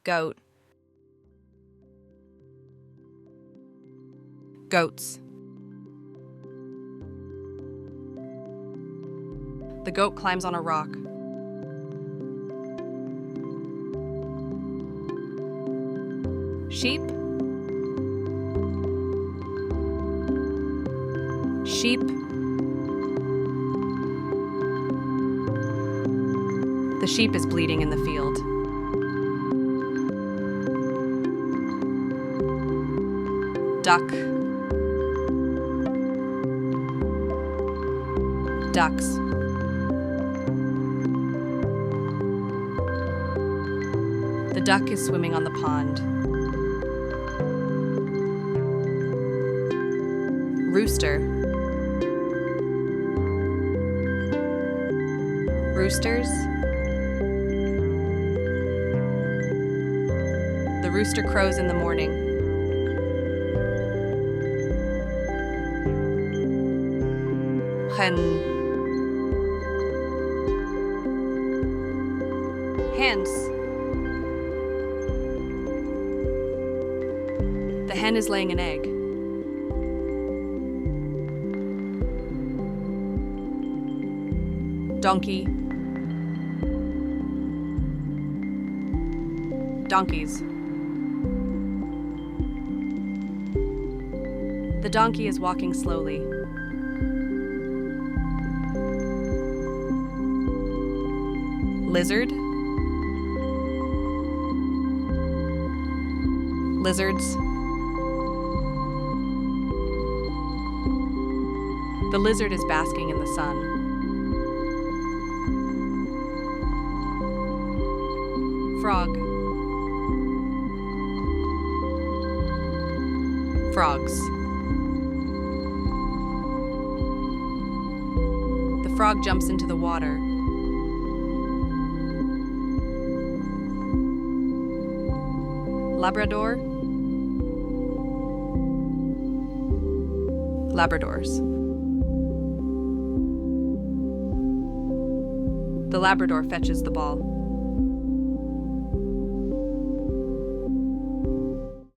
Goat. Goats. The goat climbs on a rock. Sheep. Sheep. The sheep is bleeding in the field. Duck. Ducks. The duck is swimming on the pond. Rooster. Roosters. The rooster crows in the morning. Hen. Hens. The hen is laying an egg. Donkey. Donkeys. The donkey is walking slowly. Lizard. Lizards. The lizard is basking in the sun. Frog. Frogs. The frog jumps into the water. Labrador. Labradors. The Labrador fetches the ball.